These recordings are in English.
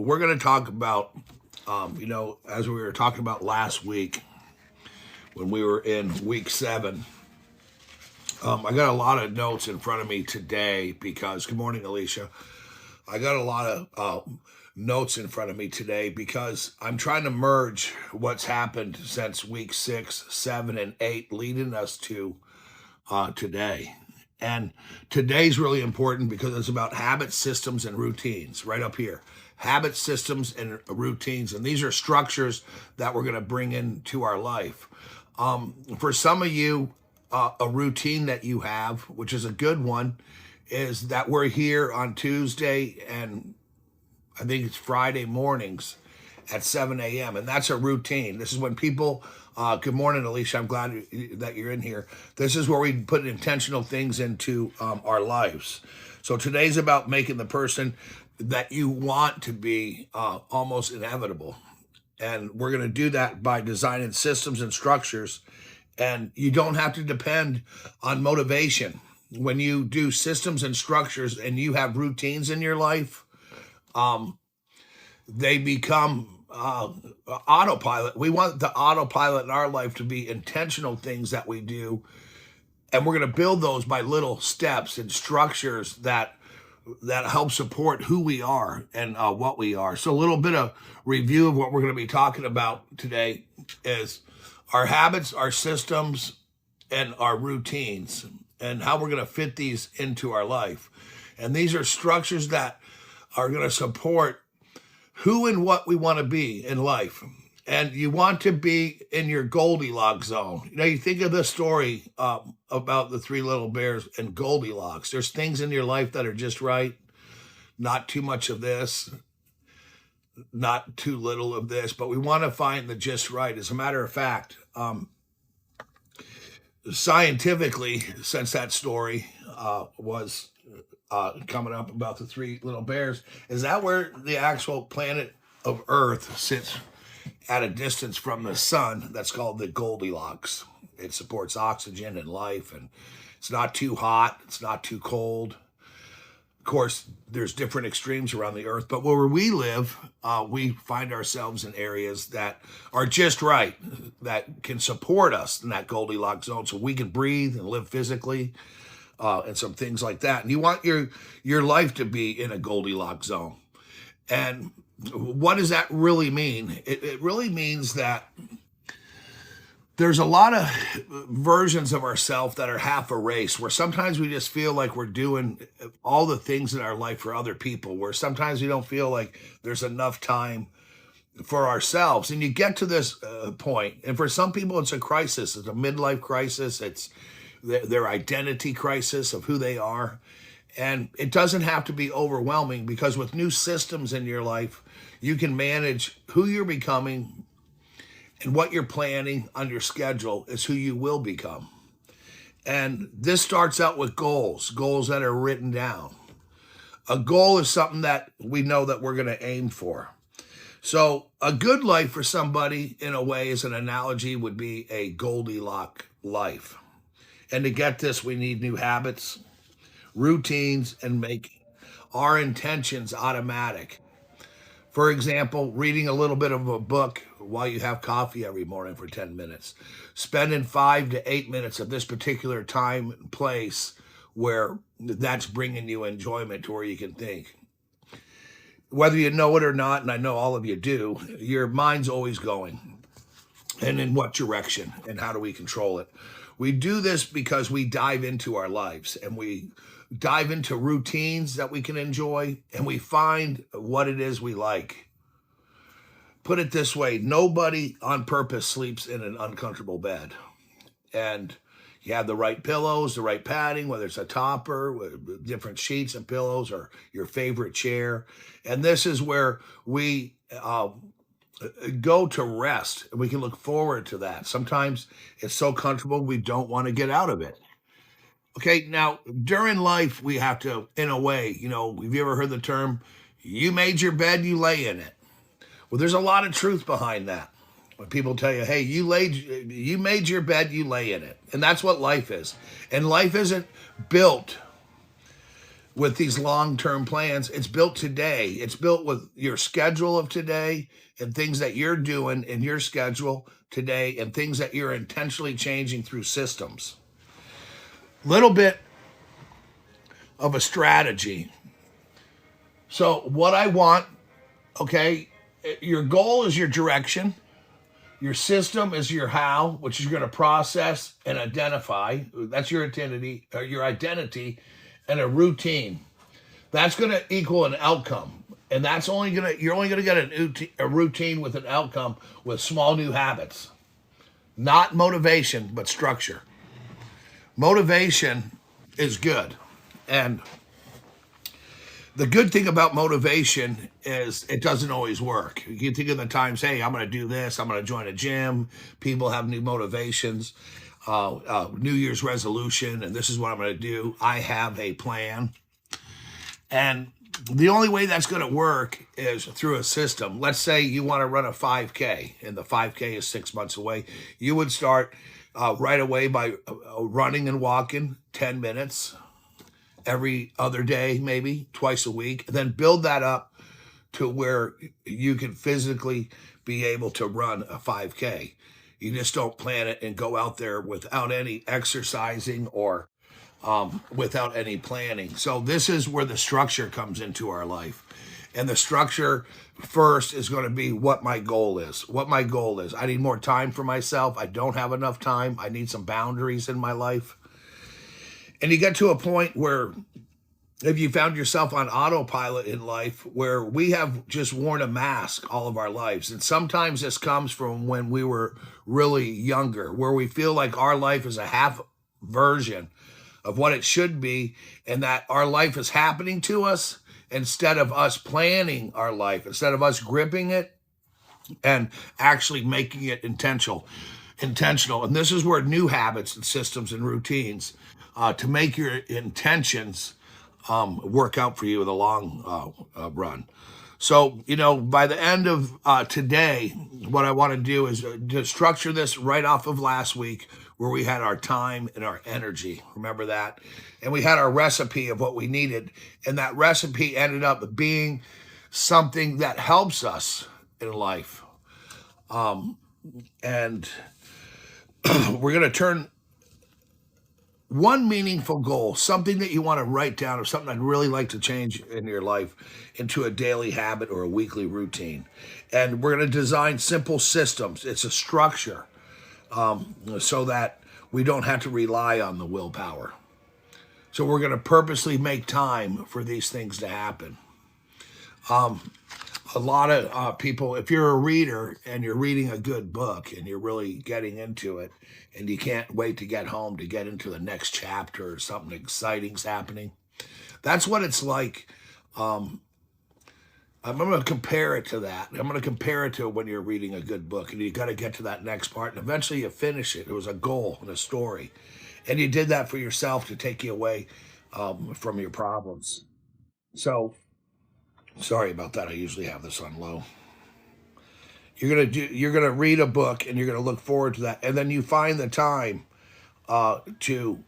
we're going to talk about, as we were talking about last week when we were in week 7. I got a lot of notes in front of me today because, good morning, Alicia. I got a lot of notes in front of me today because I'm trying to merge what's happened since week 6, 7, and 8, leading us to today. And today's really important because it's about habits, systems, and routines, right up here. Habits, systems, and routines. And these are structures that we're going to bring into our life. For some of you, a routine that you have, which is a good one, is that we're here on Tuesday and I think it's Friday mornings at 7 a.m. And that's a routine. This is when people, good morning, Alicia. I'm glad that you're in here. This is where we put intentional things into our lives. So today's about making the person that you want to be almost inevitable. And we're going to do that by designing systems and structures. And you don't have to depend on motivation. When you do systems and structures and you have routines in your life, they become autopilot. We want the autopilot in our life to be intentional things that we do. And we're going to build those by little steps and structures that help support who we are and what we are. So a little bit of review of what we're going to be talking about today is our habits, our systems, and our routines, and how we're going to fit these into our life. And these are structures that are going to support who and what we want to be in life. And you want to be in your Goldilocks zone. You think of the story about the 3 little bears and Goldilocks. There's things in your life that are just right, not too much of this, not too little of this, but we want to find the just right. As a matter of fact, scientifically, since that story was coming up about the 3 little bears, is that where the actual planet of Earth sits at a distance from the sun? That's called the Goldilocks. It supports oxygen and life, and it's not too hot, it's not too cold. Of course, there's different extremes around the earth, but where we live, we find ourselves in areas that are just right, that can support us in that Goldilocks zone so we can breathe and live physically, and some things like that. And you want your life to be in a Goldilocks zone. And what does that really mean? It really means that there's a lot of versions of ourselves that are half erased, where sometimes we just feel like we're doing all the things in our life for other people, where sometimes we don't feel like there's enough time for ourselves. And you get to this point, and for some people it's a crisis. It's a midlife crisis. It's their identity crisis of who they are. And it doesn't have to be overwhelming, because with new systems in your life, you can manage who you're becoming, and what you're planning on your schedule is who you will become. And this starts out with goals that are written down. A goal is something that we know that we're going to aim for. So a good life for somebody, in a way, as an analogy, would be a Goldilocks life. And to get this, we need new habits, routines, and make our intentions automatic. For example, reading a little bit of a book while you have coffee every morning for 10 minutes. Spending 5 to 8 minutes of this particular time and place where that's bringing you enjoyment to where you can think. Whether you know it or not, and I know all of you do, your mind's always going. And in what direction, and how do we control it? We do this because we dive into our lives, and we dive into routines that we can enjoy, and we find what it is we like. Put it this way, nobody on purpose sleeps in an uncomfortable bed. And you have the right pillows, the right padding, whether it's a topper, with different sheets and pillows, or your favorite chair. And this is where we go to rest, and we can look forward to that. Sometimes it's so comfortable we don't want to get out of it. Okay, now during life we have to, in a way, have you ever heard the term, you made your bed, you lay in it? Well, there's a lot of truth behind that. When people tell you, hey, you made your bed, you lay in it. And that's what life is. And life isn't built with these long-term plans, it's built today. It's built with your schedule of today and things that you're doing in your schedule today and things that you're intentionally changing through systems. Little bit of a strategy. So what I want, okay, your goal is your direction. Your system is your how, which is going to process and identify. That's your identity, and a routine. That's going to equal an outcome, and you're only going to get a routine with an outcome with small new habits, not motivation, but structure. Motivation is good, and the good thing about motivation is it doesn't always work. You think of the times, hey, I'm going to do this. I'm going to join a gym. People have new motivations, New Year's resolution, and this is what I'm going to do. I have a plan. And the only way that's going to work is through a system. Let's say you want to run a 5K, and the 5K is 6 months away. You would start right away by running and walking 10 minutes every other day, maybe twice a week, and then build that up to where you can physically be able to run a 5K. You just don't plan it and go out there without any exercising or without any planning. So this is where the structure comes into our life. And the structure first is going to be what my goal is. What my goal is. I need more time for myself. I don't have enough time. I need some boundaries in my life. And you get to a point where if you found yourself on autopilot in life, where we have just worn a mask all of our lives. And sometimes this comes from when we were really younger, where we feel like our life is a half version of what it should be, and that our life is happening to us instead of us planning our life, instead of us gripping it and actually making it intentional. And this is where new habits and systems and routines to make your intentions work out for you in the long run. So, by the end of today, what I want to do is to structure this right off of last week, where we had our time and our energy. Remember that? And we had our recipe of what we needed. And that recipe ended up being something that helps us in life. And we're going to turn one meaningful goal, something that you want to write down or something I'd really like to change in your life, into a daily habit or a weekly routine. And we're going to design simple systems. It's a structure so that we don't have to rely on the willpower. So we're going to purposely make time for these things to happen. A lot of people, if you're a reader and you're reading a good book and you're really getting into it and you can't wait to get home to get into the next chapter or something exciting's happening, that's what it's like. I'm going to compare it to that. I'm going to compare it to when you're reading a good book and you got to get to that next part and eventually you finish it. It was a goal and a story. And you did that for yourself to take you away from your problems. So sorry about that. I usually have this on low. You're gonna read a book and you're gonna look forward to that. And then you find the time to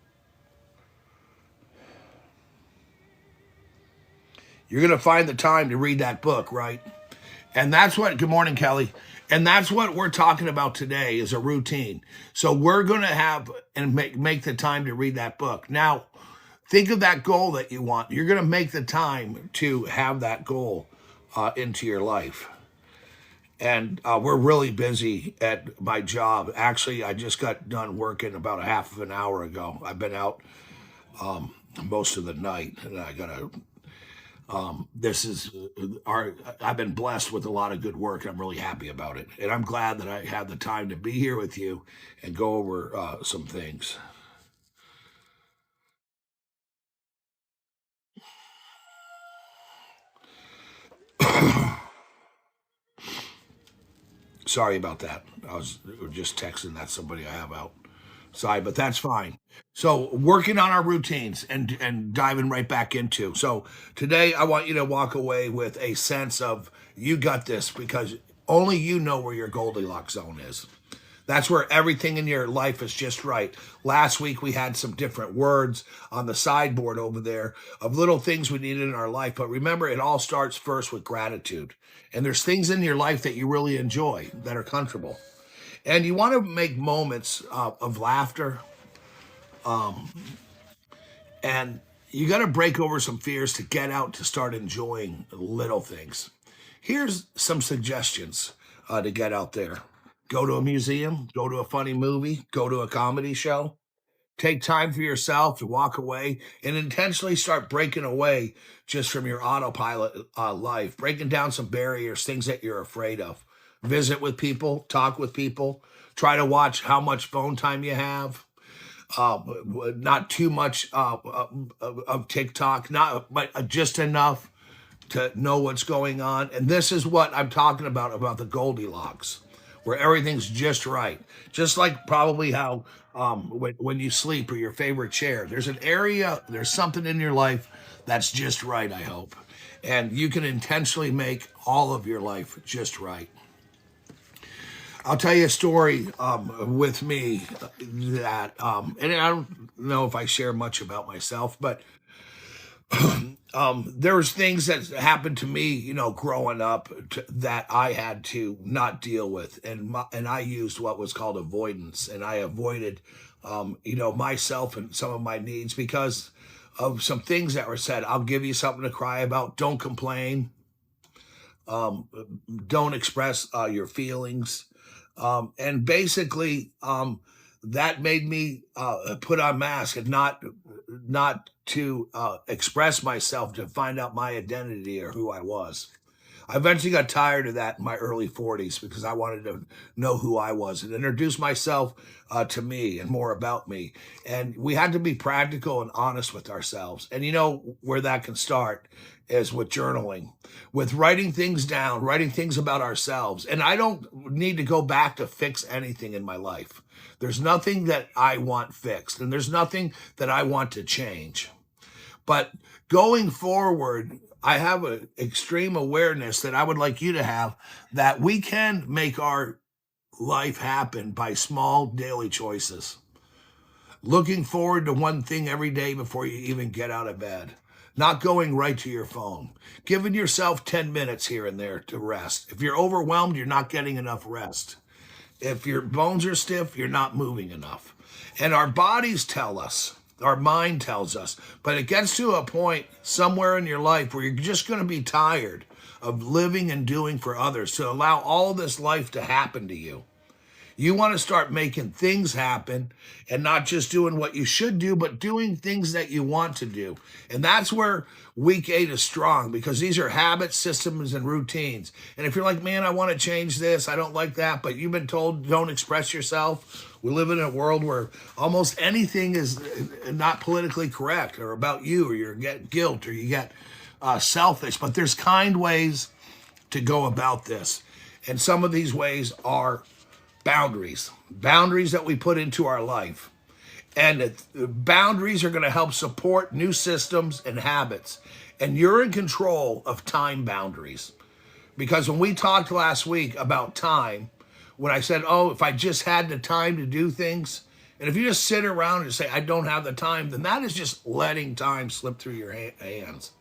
you're going to find the time to read that book, right? And that's what, good morning, Kelly. And that's what we're talking about today is a routine. So we're going to have and make the time to read that book. Now, think of that goal that you want. You're going to make the time to have that goal into your life. And we're really busy at my job. Actually, I just got done working about a half of an hour ago. I've been out most of the night, and I got to I've been blessed with a lot of good work. I'm really happy about it. And I'm glad that I had the time to be here with you and go over some things. Sorry about that. I was just texting that somebody I have out. Sorry, but that's fine. So working on our routines and diving right back into. So today I want you to walk away with a sense of you got this because only you know where your Goldilocks zone is. That's where everything in your life is just right. Last week we had some different words on the sideboard over there of little things we needed in our life. But remember, it all starts first with gratitude. And there's things in your life that you really enjoy that are comfortable. And you want to make moments of laughter. And you got to break over some fears to get out to start enjoying little things. Here's some suggestions to get out there. Go to a museum, go to a funny movie, go to a comedy show. Take time for yourself to walk away and intentionally start breaking away just from your autopilot life, breaking down some barriers, things that you're afraid of. Visit with people, talk with people, try to watch how much phone time you have. Not too much of TikTok, not but just enough to know what's going on. And this is what I'm talking about the Goldilocks, where everything's just right. Just like probably how when you sleep or your favorite chair, there's an area, there's something in your life that's just right, I hope. And you can intentionally make all of your life just right. I'll tell you a story with me that, and I don't know if I share much about myself, but there was things that happened to me, growing up that I had to not deal with, and I used what was called avoidance, and I avoided, myself and some of my needs because of some things that were said. I'll give you something to cry about. Don't complain. Don't express your feelings. And basically, that made me put on mask and not to express myself, to find out my identity or who I was. I eventually got tired of that in my early 40s because I wanted to know who I was and introduce myself to me and more about me. And we had to be practical and honest with ourselves. And you know where that can start is with journaling, with writing things down, writing things about ourselves. And I don't need to go back to fix anything in my life. There's nothing that I want fixed, and there's nothing that I want to change. But going forward, I have an extreme awareness that I would like you to have, that we can make our life happen by small daily choices. Looking forward to one thing every day before you even get out of bed. Not going right to your phone. Giving yourself 10 minutes here and there to rest. If you're overwhelmed, you're not getting enough rest. If your bones are stiff, you're not moving enough. And our bodies tell us, our mind tells us, but it gets to a point somewhere in your life where you're just going to be tired of living and doing for others to allow all this life to happen to you. You want to start making things happen and not just doing what you should do, but doing things that you want to do. And that's where week 8 is strong, because these are habits, systems, and routines. And if you're like, man, I want to change this, I don't like that, but you've been told don't express yourself. We live in a world where almost anything is not politically correct or about you, or you get guilt, or you get selfish. But there's kind ways to go about this. And some of these ways are boundaries that we put into our life. And boundaries are going to help support new systems and habits. And you're in control of time boundaries. Because when we talked last week about time, when I said, oh, if I just had the time to do things, and if you just sit around and say, I don't have the time, then that is just letting time slip through your hands.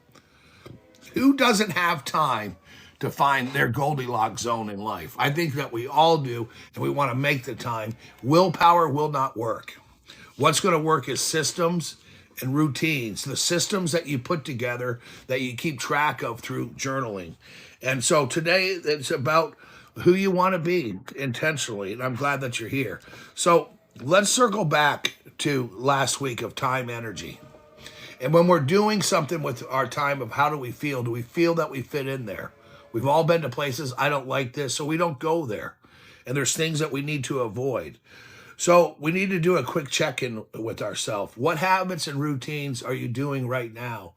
Who doesn't have time to find their Goldilocks zone in life? I think that we all do, and we want to make the time. Willpower will not work. What's going to work is systems and routines, the systems that you put together that you keep track of through journaling. And so today it's about who you want to be intentionally, and I'm glad that you're here. So let's circle back to last week of time energy. And when we're doing something with our time, of how do we feel? Do we feel that we fit in there? We've all been to places, I don't like this, so we don't go there. And there's things that we need to avoid. So we need to do a quick check-in with ourselves. What habits and routines are you doing right now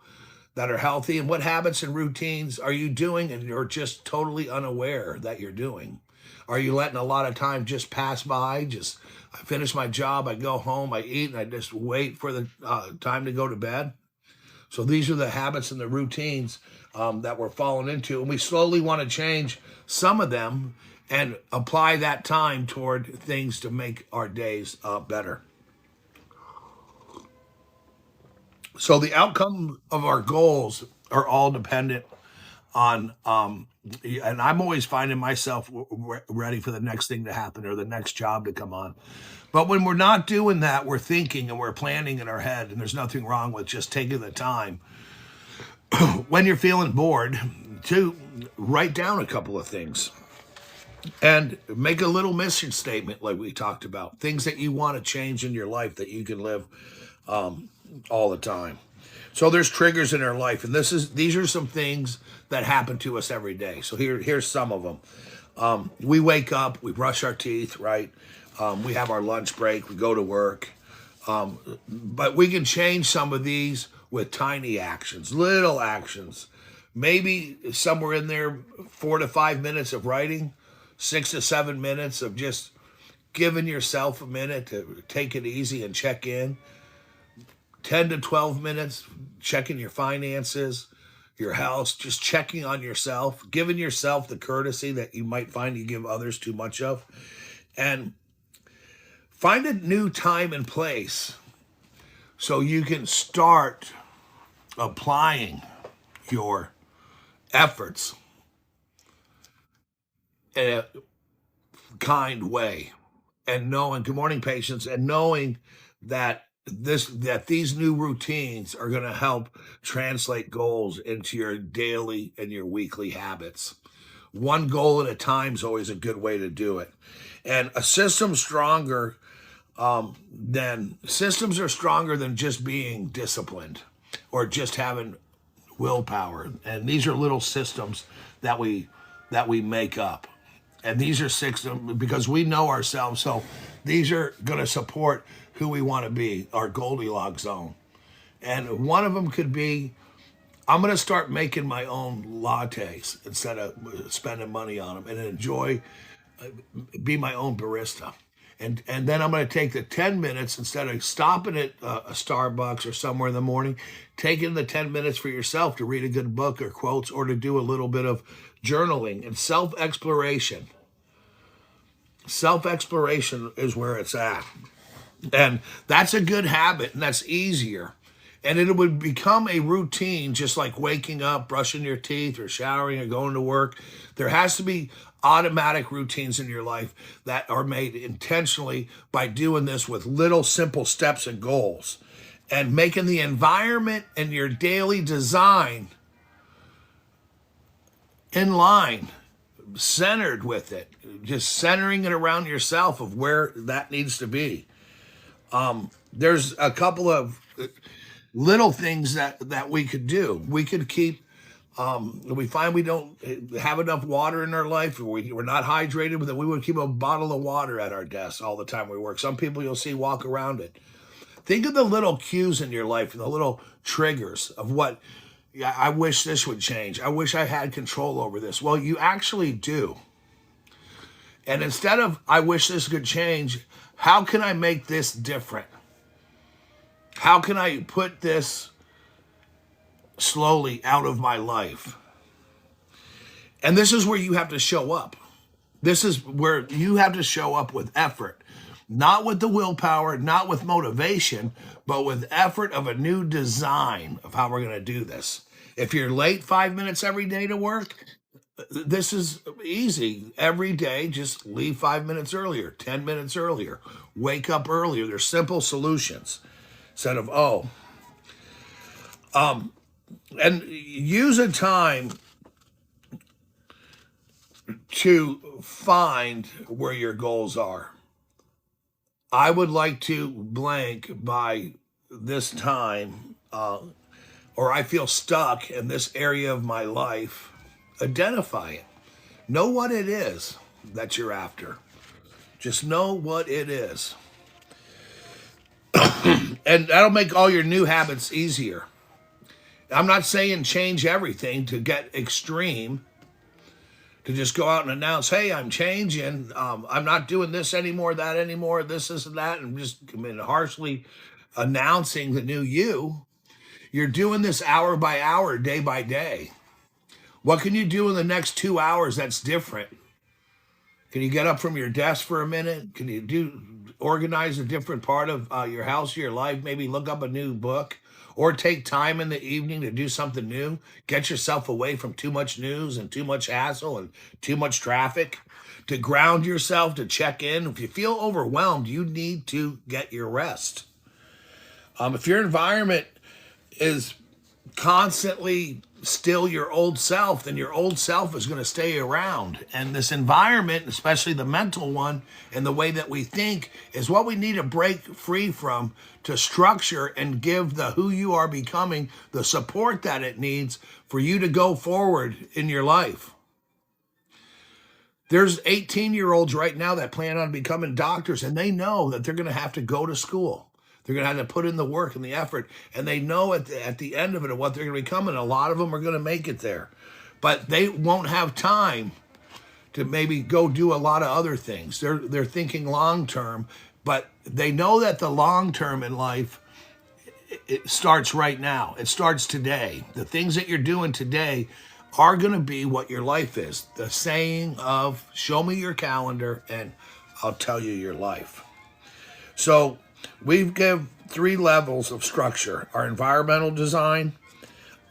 that are healthy? And what habits and routines are you doing and you're just totally unaware that you're doing? Are you letting a lot of time just pass by? I finish my job, I go home, I eat, and I just wait for the time to go to bed? So these are the habits and the routines that we're falling into, and we slowly want to change some of them and apply that time toward things to make our days better. So the outcome of our goals are all dependent on, and I'm always finding myself ready for the next thing to happen or the next job to come on. But when we're not doing that, we're thinking and we're planning in our head, and there's nothing wrong with just taking the time when you're feeling bored to write down a couple of things and make a little mission statement, like we talked about, things that you want to change in your life that you can live all the time. So there's triggers in our life, and these are some things that happen to us every day. So here's some of them. We wake up, we brush our teeth, right? We have our lunch break, we go to work. But we can change some of these with tiny actions, little actions. Maybe somewhere in there, 4 to 5 minutes of writing, 6 to 7 minutes of just giving yourself a minute to take it easy and check in. 10 to 12 minutes checking your finances, your house, just checking on yourself, giving yourself the courtesy that you might find you give others too much of. And find a new time and place so you can start applying your efforts in a kind way, and knowing, good morning, patients, and knowing that these new routines are going to help translate goals into your daily and your weekly habits. One goal at a time is always a good way to do it. And a system stronger systems are stronger than just being disciplined or just having willpower. And these are little systems that we make up. And these are systems because we know ourselves. So these are going to support who we want to be, our Goldilocks zone. And one of them could be, I'm going to start making my own lattes instead of spending money on them, and enjoy, be my own barista. And then I'm going to take the 10 minutes, instead of stopping at a Starbucks or somewhere in the morning, taking the 10 minutes for yourself to read a good book or quotes, or to do a little bit of journaling and self-exploration. Self-exploration is where it's at. And that's a good habit, and that's easier. And it would become a routine, just like waking up, brushing your teeth, or showering, or going to work. There has to be automatic routines in your life that are made intentionally by doing this with little simple steps and goals, and making the environment and your daily design in line, centered with it, just centering it around yourself of where that needs to be. There's a couple of little things that we could do. We could keep, we find we don't have enough water in our life, or we're not hydrated, but then we would keep a bottle of water at our desk all the time we work. Some people you'll see walk around it. Think of the little cues in your life and the little triggers of what, yeah, I wish this would change. I wish I had control over this. Well, you actually do. And instead of, I wish this could change, how can I make this different? How can I put this slowly out of my life? And this is where you have to show up. This is where you have to show up with effort, not with the willpower, not with motivation, but with effort of a new design of how we're going to do this. If you're late 5 minutes every day to work, this is easy. Every day, just leave 5 minutes earlier, 10 minutes earlier, wake up earlier. There's simple solutions instead of, and use a time to find where your goals are. I would like to blank by this time, or I feel stuck in this area of my life. Identify it. Know what it is that you're after. Just know what it is. And that'll make all your new habits easier. I'm not saying change everything to get extreme, to just go out and announce, hey, I'm changing. I'm not doing this anymore, that anymore, this and that, and just harshly announcing the new you. You're doing this hour by hour, day by day. What can you do in the next 2 hours that's different? Can you get up from your desk for a minute? Can you organize a different part of your house, your life? Maybe look up a new book, or take time in the evening to do something new. Get yourself away from too much news and too much hassle and too much traffic. To ground yourself, to check in. If you feel overwhelmed, you need to get your rest. If your environment is constantly still your old self, then your old self is going to stay around. And this environment, especially the mental one and the way that we think, is what we need to break free from to structure and give the who you are becoming the support that it needs for you to go forward in your life. There's 18-year-olds right now that plan on becoming doctors, and they know that they're going to have to go to school. They're going to have to put in the work and the effort, and they know at the end of it what they're going to become, and a lot of them are going to make it there. But they won't have time to maybe go do a lot of other things. They're thinking long term, but they know that the long term in life, it starts right now. It starts today. The things that you're doing today are going to be what your life is. The saying of, show me your calendar and I'll tell you your life. So we've given 3 levels of structure: our environmental design,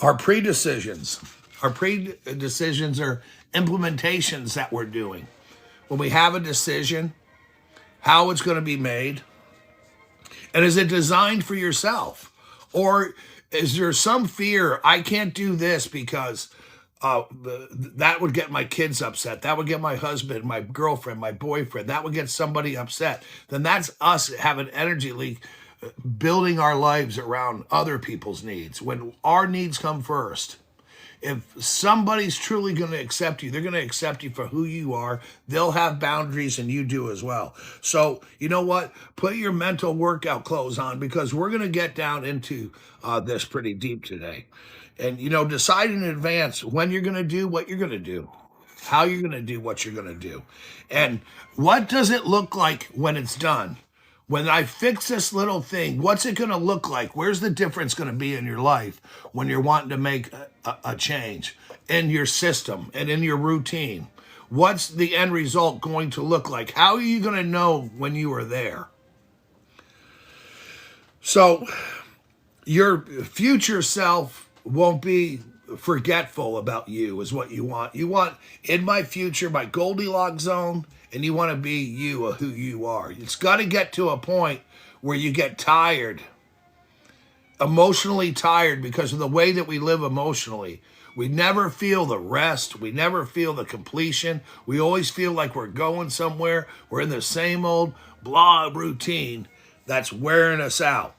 our pre-decisions. Our pre-decisions are implementations that we're doing. When we have a decision, how it's going to be made, and is it designed for yourself? Or is there some fear, I can't do this because that would get my kids upset. That would get my husband, my girlfriend, my boyfriend. That would get somebody upset. Then that's us having energy leak, building our lives around other people's needs when our needs come first. If somebody's truly going to accept you, they're going to accept you for who you are. They'll have boundaries, and you do as well. So you know what? Put your mental workout clothes on, because we're going to get down into this pretty deep today. And, decide in advance when you're going to do what you're going to do, how you're going to do what you're going to do. And what does it look like when it's done? When I fix this little thing, what's it going to look like? Where's the difference going to be in your life when you're wanting to make a change in your system and in your routine? What's the end result going to look like? How are you going to know when you are there? So your future self won't be forgetful about you, is what you want. You want, in my future, my Goldilocks zone, and you want to be you, who you are. It's got to get to a point where you get tired, emotionally tired, because of the way that we live emotionally. We never feel the rest. We never feel the completion. We always feel like we're going somewhere. We're in the same old blah routine that's wearing us out.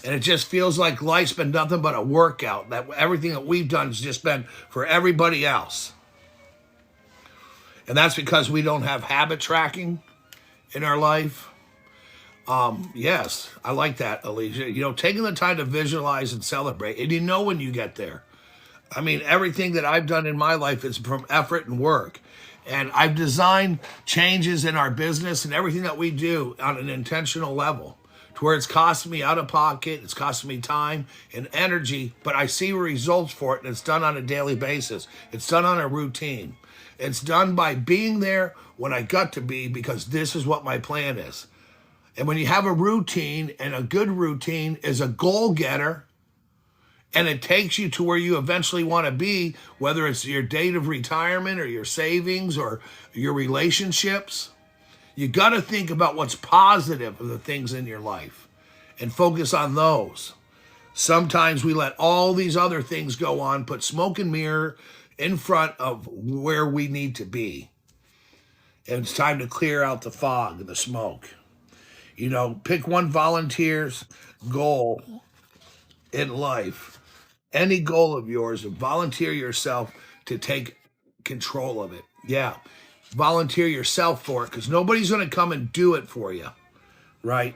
And it just feels like life's been nothing but a workout. That everything that we've done has just been for everybody else. And that's because we don't have habit tracking in our life. Yes, I like that, Alicia. Taking the time to visualize and celebrate. And when you get there. I mean, everything that I've done in my life is from effort and work. And I've designed changes in our business and everything that we do on an intentional level, to where it's costing me out of pocket, it's costing me time and energy, but I see results for it, and it's done on a daily basis. It's done on a routine. It's done by being there when I got to be, because this is what my plan is. And when you have a routine, and a good routine is a goal getter, and it takes you to where you eventually want to be, whether it's your date of retirement or your savings or your relationships, you got to think about what's positive of the things in your life and focus on those. Sometimes we let all these other things go on, put smoke and mirror in front of where we need to be. And it's time to clear out the fog and the smoke. Pick one volunteer's goal in life, any goal of yours, and volunteer yourself to take control of it. Yeah, volunteer yourself for it, because nobody's going to come and do it for you, right?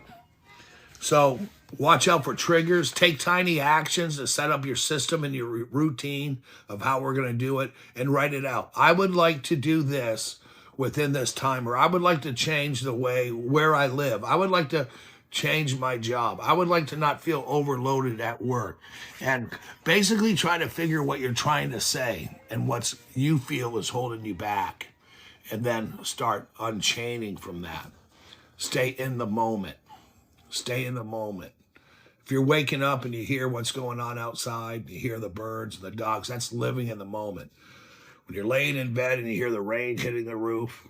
So watch out for triggers. Take tiny actions to set up your system and your routine of how we're going to do it, and write it out. I would like to do this within this time, or I would like to change the way where I live. I would like to change my job. I would like to not feel overloaded at work. And basically try to figure what you're trying to say and what you feel is holding you back. and then start unchaining from that. Stay in the moment. Stay in the moment. If you're waking up and you hear what's going on outside, you hear the birds and the dogs, that's living in the moment. When you're laying in bed and you hear the rain hitting the roof,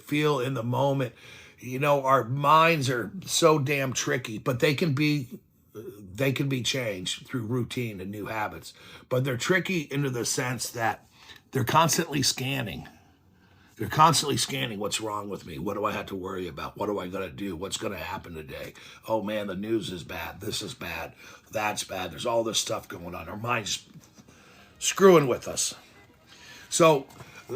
feel in the moment. You know, our minds are so damn tricky, but they can be changed through routine and new habits. But they're tricky into the sense that they're constantly scanning. They're constantly scanning what's wrong with me. What do I have to worry about? What do I got to do? What's going to happen today? Oh man, the news is bad. This is bad. That's bad. There's all this stuff going on. Our mind's screwing with us. So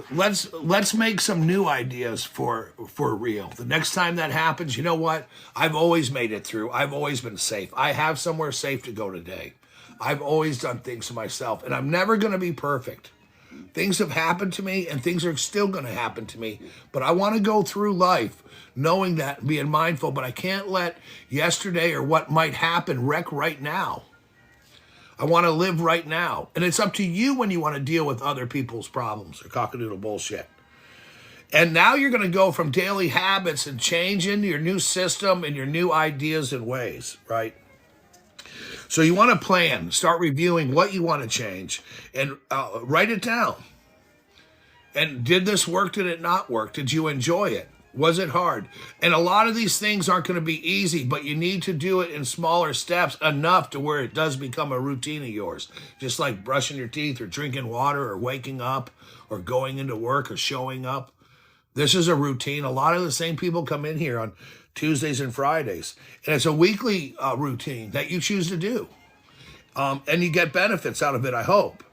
let's make some new ideas for real. The next time that happens, you know what? I've always made it through. I've always been safe. I have somewhere safe to go today. I've always done things to myself, and I'm never going to be perfect. Things have happened to me and things are still going to happen to me. But I want to go through life knowing that, being mindful, but I can't let yesterday or what might happen wreck right now. I want to live right now. And it's up to you when you want to deal with other people's problems or cockadoodle bullshit. And now you're going to go from daily habits and changing your new system and your new ideas and ways, right? So you want to plan, start reviewing what you want to change, and write it down. And did this work? Did it not work? Did you enjoy it? Was it hard? And a lot of these things aren't going to be easy, but you need to do it in smaller steps enough to where it does become a routine of yours. Just like brushing your teeth or drinking water or waking up or going into work or showing up. This is a routine. A lot of the same people come in here on Tuesdays and Fridays. And it's a weekly routine that you choose to do. And you get benefits out of it, I hope.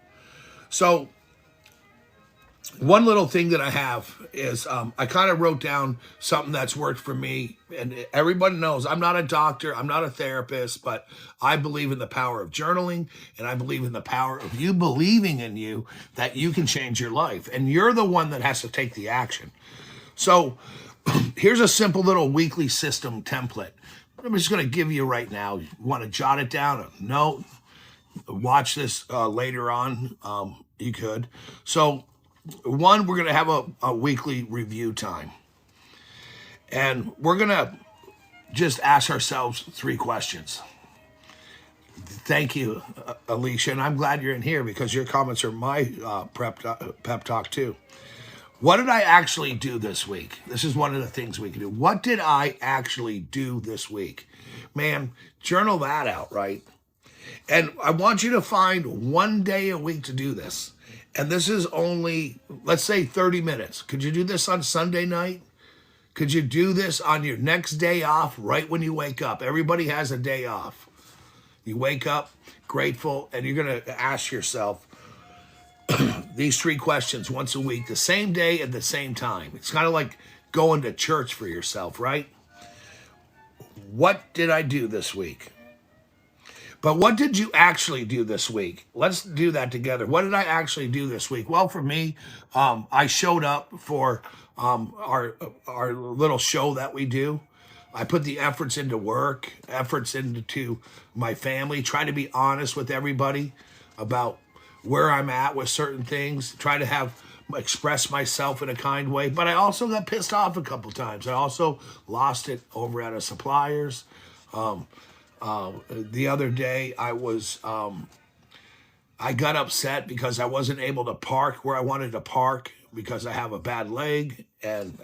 So one little thing that I have is I kind of wrote down something that's worked for me. And everybody knows I'm not a doctor. I'm not a therapist. But I believe in the power of journaling. And I believe in the power of you believing in you that you can change your life. And you're the one that has to take the action. So here's a simple little weekly system template. I'm just going to give you right now. You want to jot it down? No. Watch this later on. You could. So one, we're going to have a weekly review time. And we're going to just ask ourselves 3 questions. Thank you, Alicia. And I'm glad you're in here because your comments are my pep talk too. What did I actually do this week? This is one of the things we can do. What did I actually do this week? Man, journal that out, right? And I want you to find one day a week to do this. And this is only, let's say 30 minutes. Could you do this on Sunday night? Could you do this on your next day off right when you wake up? Everybody has a day off. You wake up grateful and you're going to ask yourself, these 3 questions once a week, the same day at the same time. It's kind of like going to church for yourself, right? What did I do this week? But what did you actually do this week? Let's do that together. What did I actually do this week? Well, for me, I showed up for our little show that we do. I put the efforts into work, efforts into my family, try to be honest with everybody about where I'm at with certain things, try to express myself in a kind way. But I also got pissed off a couple times. I also lost it over at a supplier's. The other day I got upset because I wasn't able to park where I wanted to park because I have a bad leg. And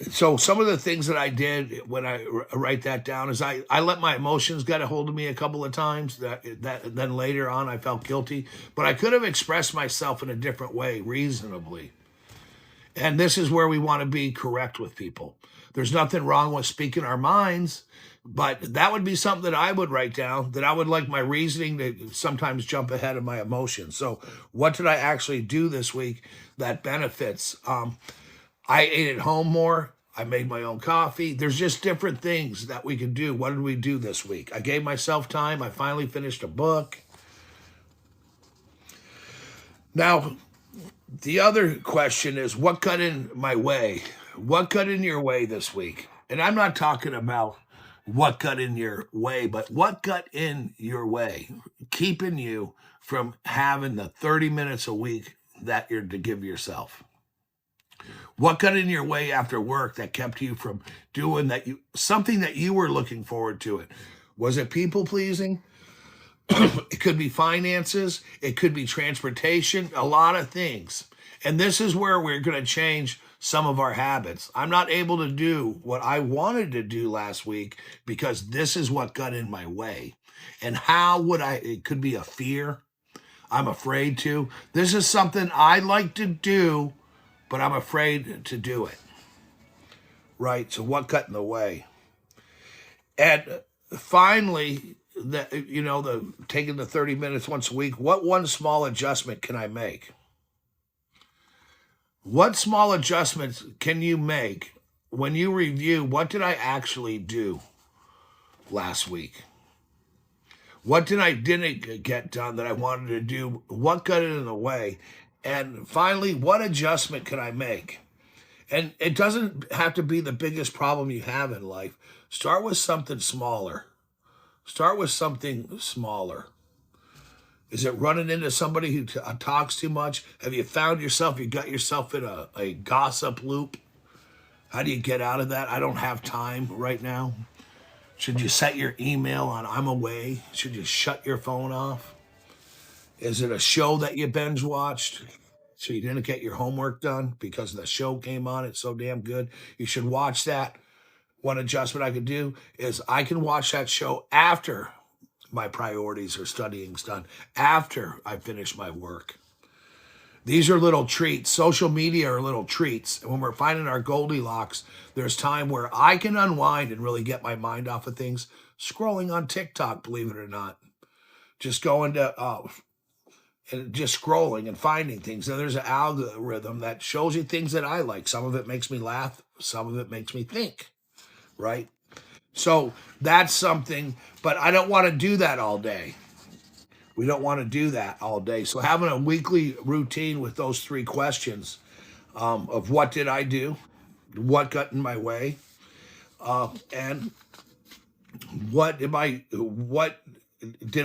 so some of the things that I did when I write that down is I let my emotions get a hold of me a couple of times that then later on I felt guilty, but I could have expressed myself in a different way, reasonably. And this is where we want to be correct with people. There's nothing wrong with speaking our minds, but that would be something that I would write down, that I would like my reasoning to sometimes jump ahead of my emotions. So what did I actually do this week that benefits? I ate at home more. I made my own coffee. There's just different things that we can do. What did we do this week? I gave myself time. I finally finished a book. Now, the other question is, what got in my way? What got in your way this week? And I'm not talking about what got in your way, but what got in your way, keeping you from having the 30 minutes a week that you're to give yourself. What got in your way after work that kept you from doing something that you were looking forward to it? Was it people pleasing? It could be finances, it could be transportation, a lot of things. And this is where we're going to change some of our habits. I'm not able to do what I wanted to do last week because this is what got in my way. And how would it could be a fear. I'm afraid to. This is something I like to do, but I'm afraid to do it. Right? So what got in the way? And finally, the taking the 30 minutes once a week, what one small adjustment can I make? What small adjustments can you make when you review what did I actually do last week? What did I didn't get done that I wanted to do? What got in the way? And finally, what adjustment can I make? And it doesn't have to be the biggest problem you have in life. Start with something smaller. Start with something smaller. Is it running into somebody who talks too much? Have you found yourself, you got yourself in a gossip loop? How do you get out of that? I don't have time right now. Should you set your email on I'm away? Should you shut your phone off? Is it a show that you binge watched so you didn't get your homework done because the show came on? It's so damn good. You should watch that. One adjustment I could do is I can watch that show after my priorities or studying's done, after I finish my work. These are little treats. Social media are little treats. And when we're finding our Goldilocks, there's time where I can unwind and really get my mind off of things. Scrolling on TikTok, believe it or not. Just going to, and just scrolling and finding things. And there's an algorithm that shows you things that I like. Some of it makes me laugh. Some of it makes me think, right? So that's something, but I don't want to do that all day. We don't want to do that all day. So having a weekly routine with those three questions of what did I do, what got in my way, and what did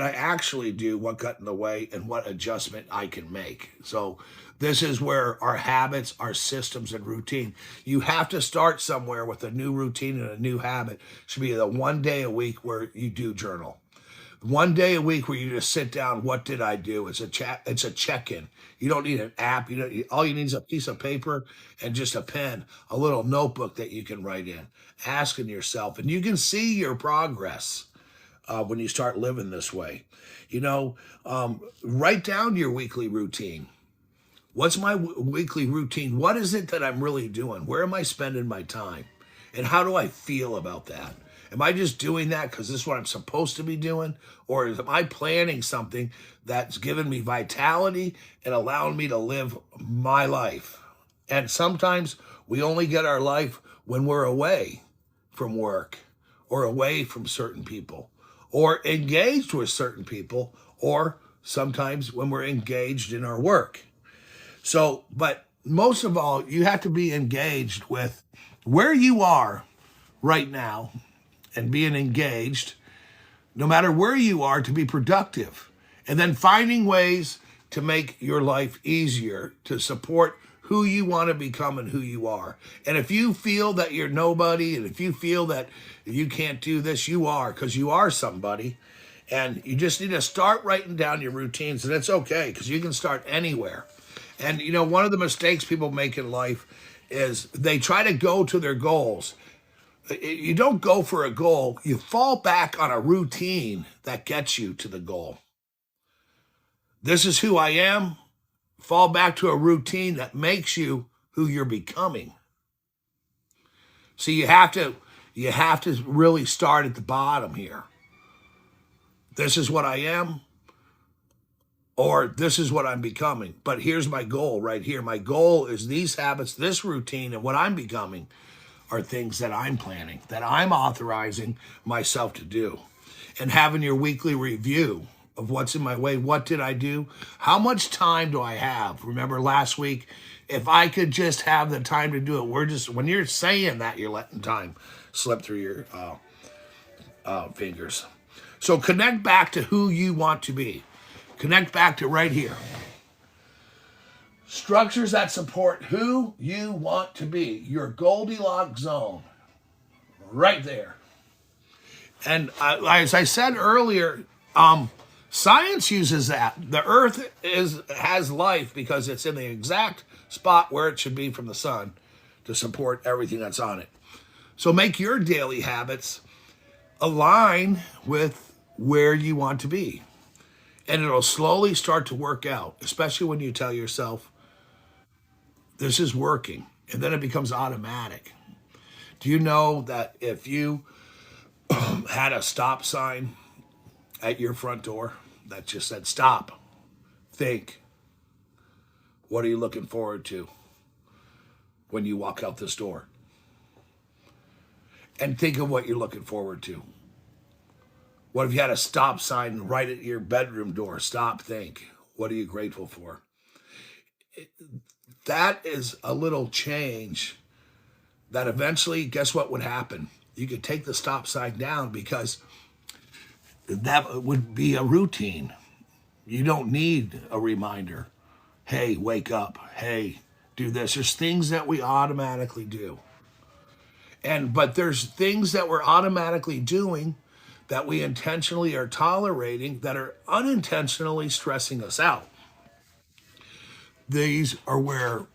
I actually do, what got in the way, and what adjustment I can make. So this is where our habits, our systems, and routine. You have to start somewhere with a new routine and a new habit. It should be the one day a week where you do journal. One day a week where you just sit down. What did I do? It's a chat. It's a check-in. You don't need an app. All you need is a piece of paper and just a pen, a little notebook that you can write in, asking yourself, and you can see your progress when you start living this way. Write down your weekly routine. What's my weekly routine? What is it that I'm really doing? Where am I spending my time? And how do I feel about that? Am I just doing that because this is what I'm supposed to be doing? Or am I planning something that's giving me vitality and allowing me to live my life? And sometimes we only get our life when we're away from work or away from certain people or engaged with certain people, or sometimes when we're engaged in our work. So, but most of all, you have to be engaged with where you are right now and being engaged, no matter where you are, to be productive. And then finding ways to make your life easier, to support who you want to become and who you are. And if you feel that you're nobody, and if you feel that you can't do this, you are, because you are somebody. And you just need to start writing down your routines, and it's okay, because you can start anywhere. And, one of the mistakes people make in life is they try to go to their goals. You don't go for a goal. You fall back on a routine that gets you to the goal. This is who I am. Fall back to a routine that makes you who you're becoming. So you have to really start at the bottom here. This is what I am, or this is what I'm becoming. But here's my goal right here. My goal is these habits, this routine, and what I'm becoming are things that I'm planning, that I'm authorizing myself to do. And having your weekly review of what's in my way. What did I do? How much time do I have? Remember last week, if I could just have the time to do it, when you're saying that, you're letting time slip through your fingers. So connect back to who you want to be. Connect back to right here. Structures that support who you want to be, your Goldilocks zone, right there. And as I said earlier, science uses that. The Earth has life because it's in the exact spot where it should be from the sun to support everything that's on it. So make your daily habits align with where you want to be. And it'll slowly start to work out, especially when you tell yourself, this is working. And then it becomes automatic. Do you know that if you had a stop sign at your front door that just said, stop, think, what are you looking forward to when you walk out this door? And think of what you're looking forward to. What if you had a stop sign right at your bedroom door? Stop, think. What are you grateful for? That is a little change that eventually, guess what would happen? You could take the stop sign down because that would be a routine. You don't need a reminder. Hey, wake up. Hey, do this. There's things that we automatically do. But there's things that we're automatically doing that we intentionally are tolerating that are unintentionally stressing us out. These are where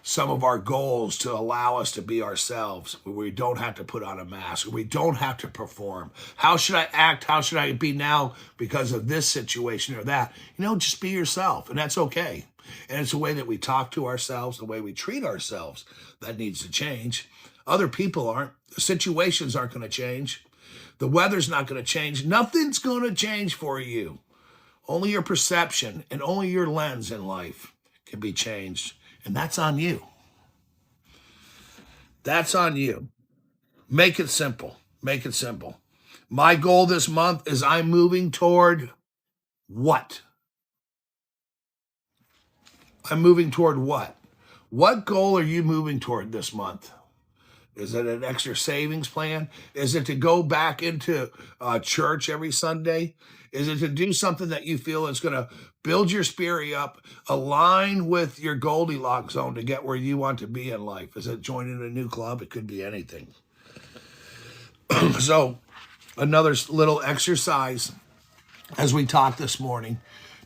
some of our goals to allow us to be ourselves, where we don't have to put on a mask, where we don't have to perform. How should I act? How should I be now because of this situation or that? Just be yourself, and that's okay. And it's the way that we talk to ourselves, the way we treat ourselves that needs to change. Other people aren't. The situations aren't going to change. The weather's not going to change. Nothing's going to change for you. Only your perception and only your lens in life can be changed. And that's on you. That's on you. Make it simple. Make it simple. My goal this month is I'm moving toward what? I'm moving toward what? What goal are you moving toward this month? Is it an extra savings plan? Is it to go back into church every Sunday? Is it to do something that you feel is going to build your spirit up, align with your Goldilocks zone to get where you want to be in life? Is it joining a new club? It could be anything. So another little exercise as we talked this morning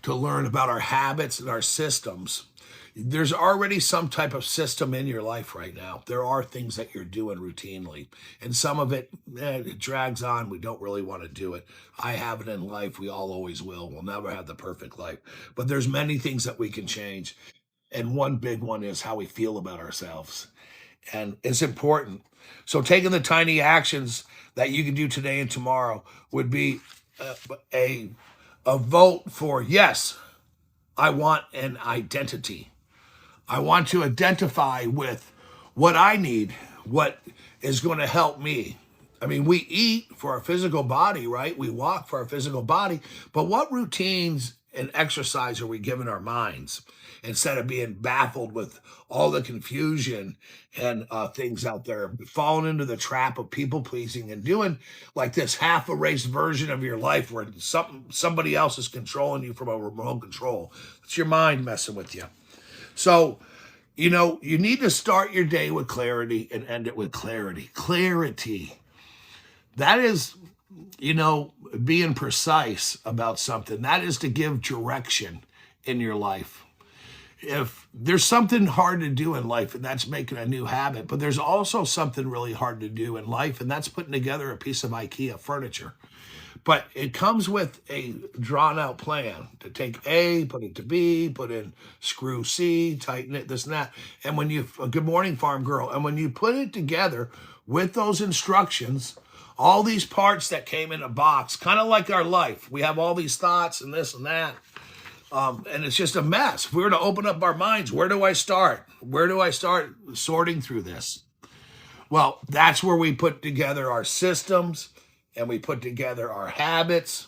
to learn about our habits and our systems. There's already some type of system in your life right now. There are things that you're doing routinely, and some of it, it drags on. We don't really want to do it. I have it in life. We all always will. We'll never have the perfect life, but there's many things that we can change. And one big one is how we feel about ourselves. And it's important. So taking the tiny actions that you can do today and tomorrow would be a vote for, yes, I want an identity. I want to identify with what I need, what is going to help me. I mean, we eat for our physical body, right? We walk for our physical body. But what routines and exercise are we giving our minds instead of being baffled with all the confusion and things out there, falling into the trap of people pleasing and doing like this half erased version of your life where somebody else is controlling you from a remote control. It's your mind messing with you. So, you need to start your day with clarity and end it with clarity. Clarity. That is, being precise about something. That is to give direction in your life. If there's something hard to do in life, and that's making a new habit, but there's also something really hard to do in life, and that's putting together a piece of IKEA furniture. But it comes with a drawn out plan to take A, put it to B, put in screw C, tighten it, this and that. And good morning, farm girl. And when you put it together with those instructions, all these parts that came in a box, kind of like our life, we have all these thoughts and this and that. And it's just a mess. If we were to open up our minds, where do I start? Where do I start sorting through this? Well, that's where we put together our systems and we put together our habits.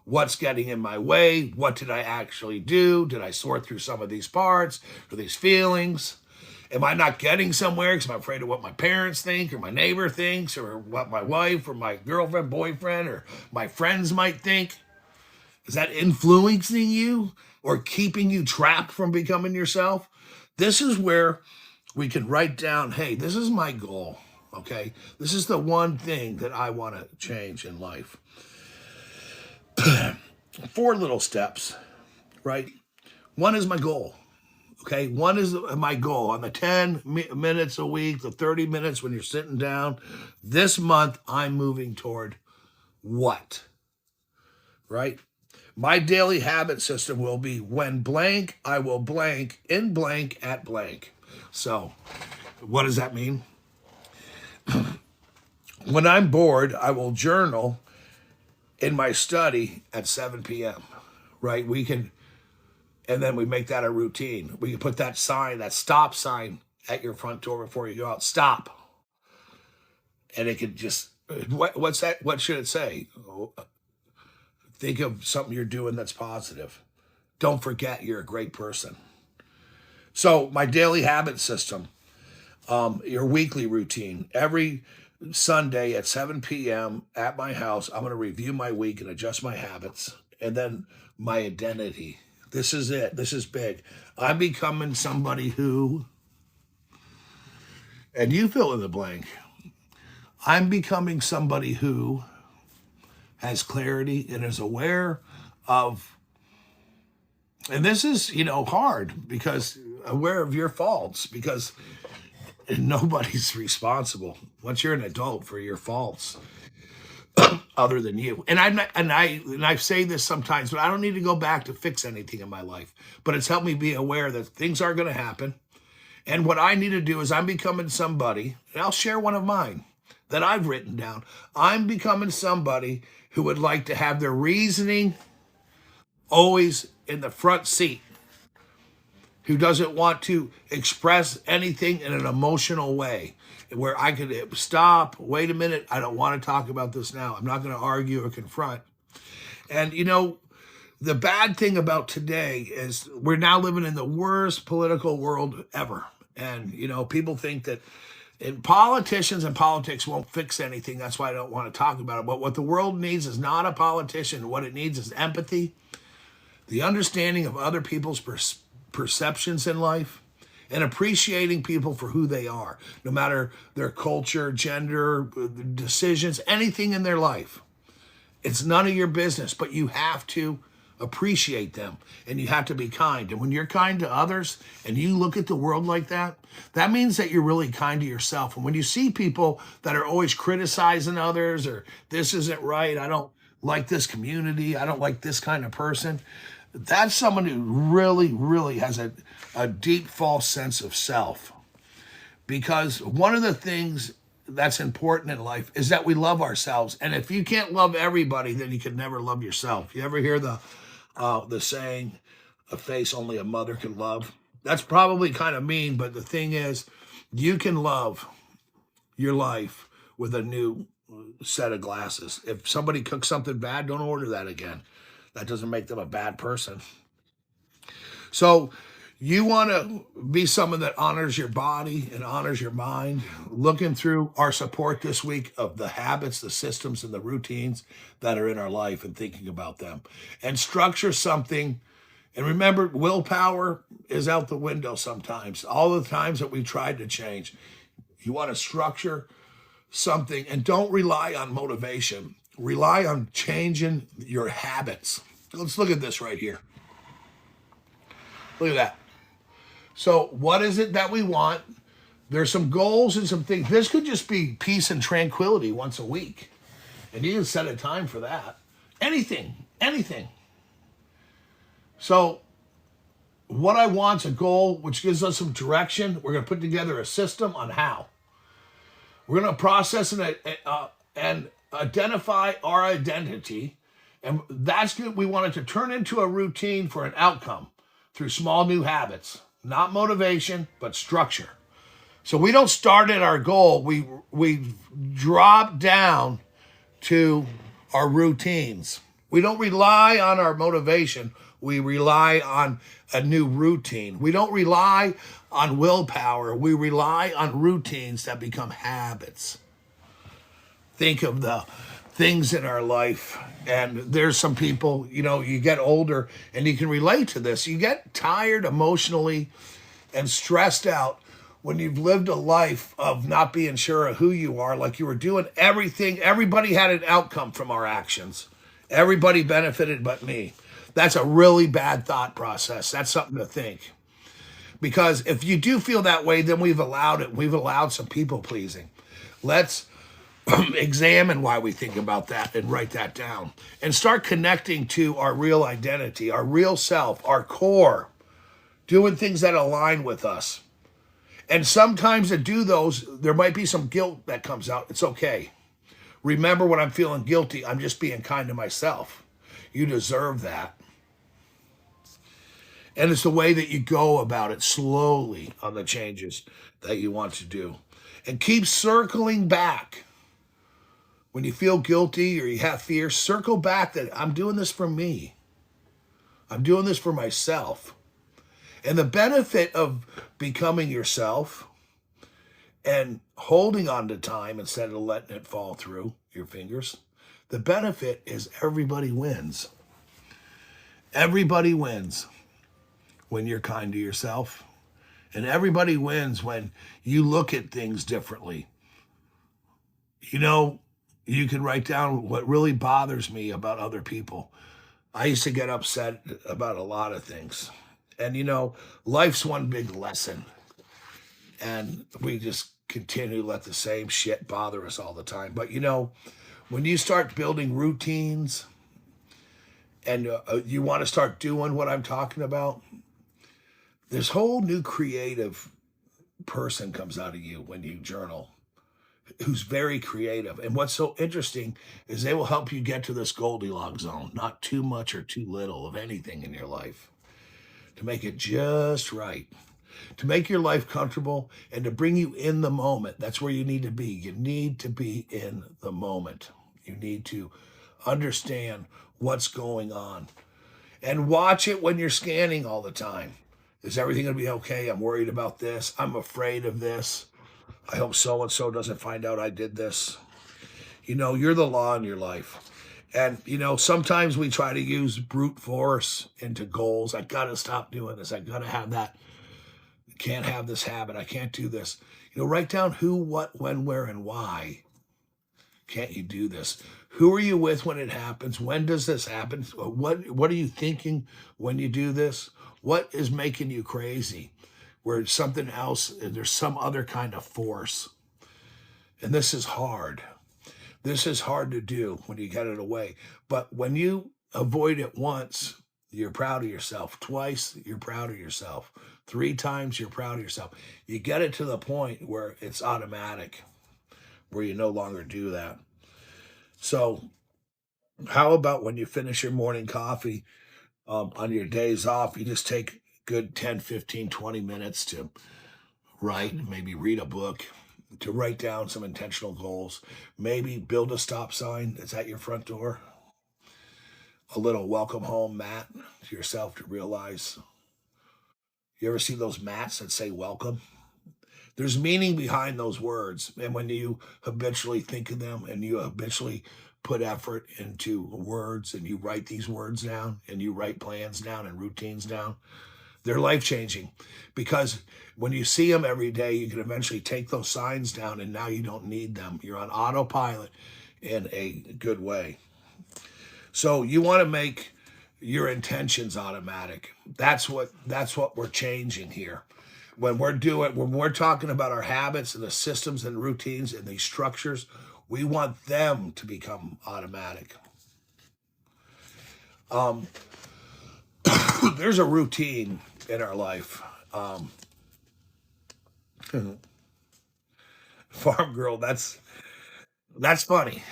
What's getting in my way? What did I actually do? Did I sort through some of these parts or these feelings? Am I not getting somewhere because I'm afraid of what my parents think or my neighbor thinks or what my wife or my girlfriend, boyfriend, or my friends might think? Is that influencing you or keeping you trapped from becoming yourself? This is where we can write down, hey, this is my goal. Okay. This is the one thing that I want to change in life. 4 little steps, right? One is my goal. Okay. One is my goal on the 10 minutes a week, the 30 minutes when you're sitting down. This month, I'm moving toward what? Right? My daily habit system will be when blank, I will blank in blank at blank. So, what does that mean? When I'm bored, I will journal in my study at 7 p.m. Right? We can, and then we make that a routine. We can put that sign, that stop sign at your front door before you go out. Stop. And it could just, what's that? What should it say? Think of something you're doing that's positive. Don't forget you're a great person. So my daily habit system, your weekly routine, every Sunday at 7 p.m. at my house, I'm going to review my week and adjust my habits. And then my identity. This is it. This is big. I'm becoming somebody who, and you fill in the blank. I'm becoming somebody who has clarity and is aware of, and this is, hard because aware of your faults, because nobody's responsible once you're an adult for your faults other than you. And I say this sometimes, but I don't need to go back to fix anything in my life, but it's helped me be aware that things are going to happen. And what I need to do is I'm becoming somebody, and I'll share one of mine that I've written down. I'm becoming somebody who would like to have their reasoning always in the front seat, who doesn't want to express anything in an emotional way, where I could stop, wait a minute, I don't want to talk about this now. I'm not going to argue or confront. And, the bad thing about today is we're now living in the worst political world ever. And, people think that politicians and politics won't fix anything. That's why I don't want to talk about it. But what the world needs is not a politician. What it needs is empathy, the understanding of other people's perceptions in life, and appreciating people for who they are, no matter their culture, gender, decisions, anything in their life. It's none of your business, but you have to appreciate them, and you have to be kind. And when you're kind to others and you look at the world like that, that means that you're really kind to yourself. And when you see people that are always criticizing others, or this isn't right, I don't like this community, I don't like this kind of person, that's someone who really, really has a deep false sense of self. Because one of the things that's important in life is that we love ourselves. And if you can't love everybody, then you can never love yourself. You ever hear the saying, a face only a mother can love? That's probably kind of mean, but the thing is, you can love your life with a new set of glasses. If somebody cooks something bad, don't order that again. That doesn't make them a bad person. So you want to be someone that honors your body and honors your mind. Looking through our support this week of the habits, the systems, and the routines that are in our life and thinking about them. And structure something. And remember, willpower is out the window sometimes. All the times that we tried to change. You want to structure something, and don't rely on motivation. Rely on changing your habits. Let's look at this right here. Look at that. So what is it that we want? There's some goals and some things. This could just be peace and tranquility once a week. And you can set a time for that. Anything. So what I want is a goal which gives us some direction. We're going to put together a system on how. We're going to process and identify our identity. And that's good. We want it to turn into a routine for an outcome through small new habits. Not motivation, but structure. So we don't start at our goal. We drop down to our routines. We don't rely on our motivation. We rely on a new routine. We don't rely on willpower. We rely on routines that become habits. Think of the things in our life. And there's some people, you get older and you can relate to this. You get tired emotionally and stressed out when you've lived a life of not being sure of who you are, like you were doing everything. Everybody had an outcome from our actions. Everybody benefited but me. That's a really bad thought process. That's something to think. Because if you do feel that way, then we've allowed it. We've allowed some people pleasing. Let's examine why we think about that and write that down and start connecting to our real identity, our real self, our core, doing things that align with us. And sometimes to do those, there might be some guilt that comes out. It's okay. Remember, when I'm feeling guilty, I'm just being kind to myself. You deserve that. And it's the way that you go about it slowly on the changes that you want to do. And keep circling back. When you feel guilty or you have fear, circle back that I'm doing this for me. I'm doing this for myself. And the benefit of becoming yourself and holding on to time instead of letting it fall through your fingers, the benefit is everybody wins. Everybody wins when you're kind to yourself. And everybody wins when you look at things differently. You know, you can write down what really bothers me about other people. I used to get upset about a lot of things. And life's one big lesson. And we just continue to let the same shit bother us all the time. But when you start building routines and you want to start doing what I'm talking about, this whole new creative person comes out of you when you journal, who's very creative. And what's so interesting is they will help you get to this Goldilocks zone, not too much or too little of anything in your life, to make it just right, to make your life comfortable and to bring you in the moment. That's where you need to be. You need to be in the moment. You need to understand what's going on and watch it when you're scanning all the time. Is everything going to be okay? I'm worried about this. I'm afraid of this. I hope so and so doesn't find out I did this. You're the law in your life. And, sometimes we try to use brute force into goals. I got to stop doing this. I got to have that. Can't have this habit. I can't do this. Write down who, what, when, where, and why can't you do this? Who are you with when it happens? When does this happen? What are you thinking when you do this? What is making you crazy? Where something else, there's some other kind of force. And this is hard. This is hard to do when you get it away. But when you avoid it once, you're proud of yourself. Twice, you're proud of yourself. 3 times, you're proud of yourself. You get it to the point where it's automatic, where you no longer do that. So how about when you finish your morning coffee on your days off, you just take good 10, 15, 20 minutes to write, maybe read a book, to write down some intentional goals, maybe build a stop sign that's at your front door, a little welcome home mat to yourself to realize. You ever see those mats that say welcome? There's meaning behind those words. And when you habitually think of them and you habitually put effort into words and you write these words down and you write plans down and routines down, they're life changing, because when you see them every day, you can eventually take those signs down and now you don't need them. You're on autopilot in a good way. So you want to make your intentions automatic. That's what we're changing here. When we're talking about our habits and the systems and routines and these structures, we want them to become automatic. Um, there's a routine in our life. Farm girl, that's funny.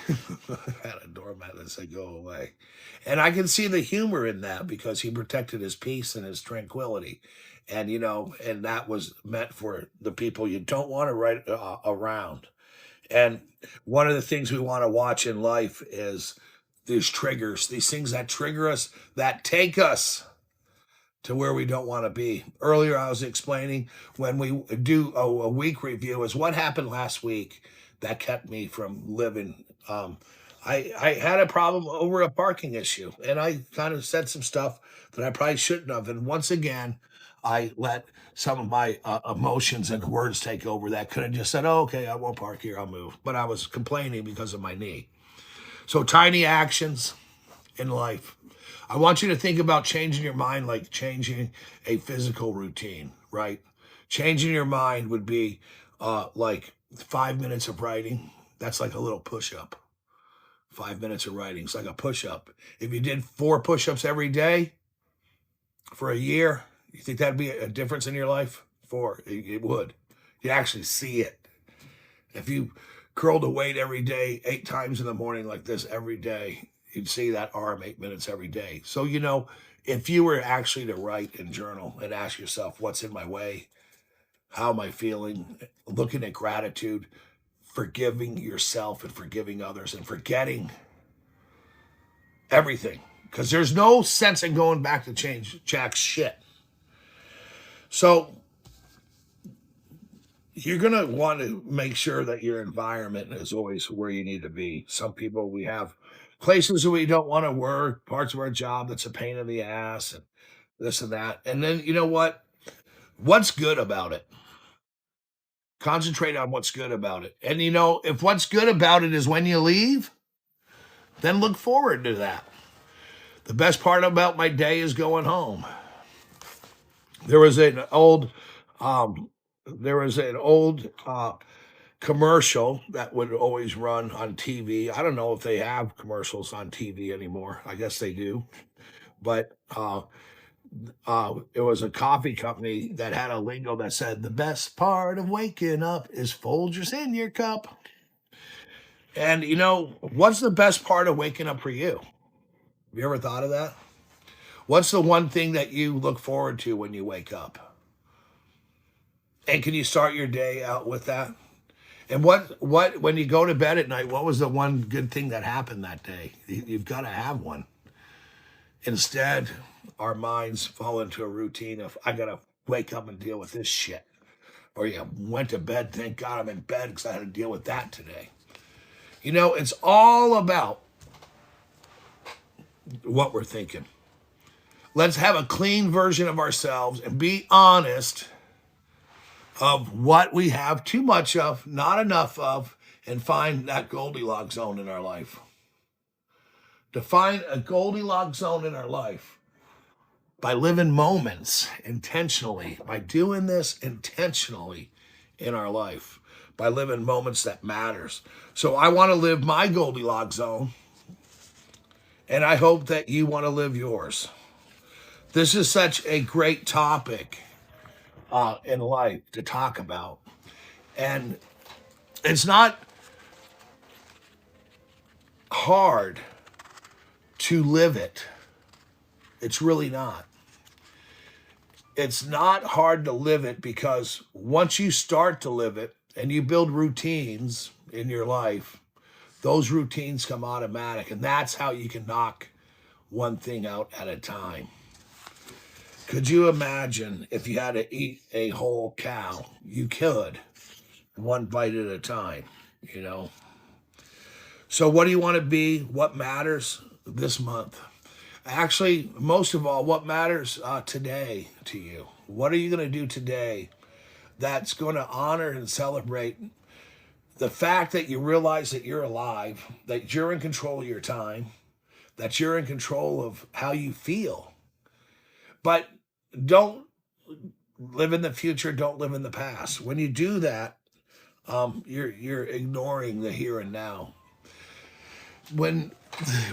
I had a doormat that said go away. And I can see the humor in that because he protected his peace and his tranquility. And that was meant for the people you don't want to write around. And one of the things we want to watch in life is these triggers, these things that trigger us, that take us to where we don't want to be. Earlier, I was explaining when we do a week review is what happened last week that kept me from living. I had a problem over a parking issue, and I kind of said some stuff that I probably shouldn't have. And once again, I let some of my emotions and words take over that. Could have just said, oh, okay, I won't park here, I'll move. But I was complaining because of my knee. So tiny actions in life. I want you to think about changing your mind like changing a physical routine, right? Changing your mind would be like 5 minutes of writing. That's like a little push up. 5 minutes of writing. It's like a push up. If you did 4 push ups every day for a year, you think that'd be a difference in your life? Four. It would. You actually see it. If you curled a weight every day, 8 times in the morning like this every day, you'd see that arm 8 minutes every day. So, if you were actually to write and journal and ask yourself, what's in my way? How am I feeling? Looking at gratitude, forgiving yourself and forgiving others and forgetting everything. Because there's no sense in going back to change jack shit. So you're going to want to make sure that your environment is always where you need to be. Some people, we have places where we don't want to work, parts of our job that's a pain in the ass, and this and that. And then, you know what? What's good about it? Concentrate on what's good about it. And, if what's good about it is when you leave, then look forward to that. The best part about my day is going home. There was an old, um, there was an old commercial that would always run on TV. I don't know if they have commercials on TV anymore. I guess they do, but it was a coffee company that had a lingo that said the best part of waking up is Folgers in your cup. And what's the best part of waking up for you? Have you ever thought of that? What's the one thing that you look forward to when you wake up? And can you start your day out with that? And what when you go to bed at night, what was the one good thing that happened that day? You've got to have one. Instead, our minds fall into a routine of I gotta wake up and deal with this shit. Or you went to bed, thank God I'm in bed because I had to deal with that today. It's all about what we're thinking. Let's have a clean version of ourselves and be honest of what we have too much of, not enough of, and find that Goldilocks zone in our life. To find a Goldilocks zone in our life by living moments intentionally, by doing this intentionally in our life, by living moments that matters. So I want to live my Goldilocks zone, and I hope that you want to live yours. This is such a great topic in life to talk about. And it's not hard to live it. It's really not. It's not hard to live it because once you start to live it and you build routines in your life, those routines come automatic. And that's how you can knock one thing out at a time. Could you imagine if you had to eat a whole cow? You could, one bite at a time. So what do you want to be? What matters this month? Actually, most of all, what matters today to you? What are you going to do today that's going to honor and celebrate the fact that you realize that you're alive, that you're in control of your time, that you're in control of how you feel? But don't live in the future, don't live in the past. When you do that, you're ignoring the here and now. When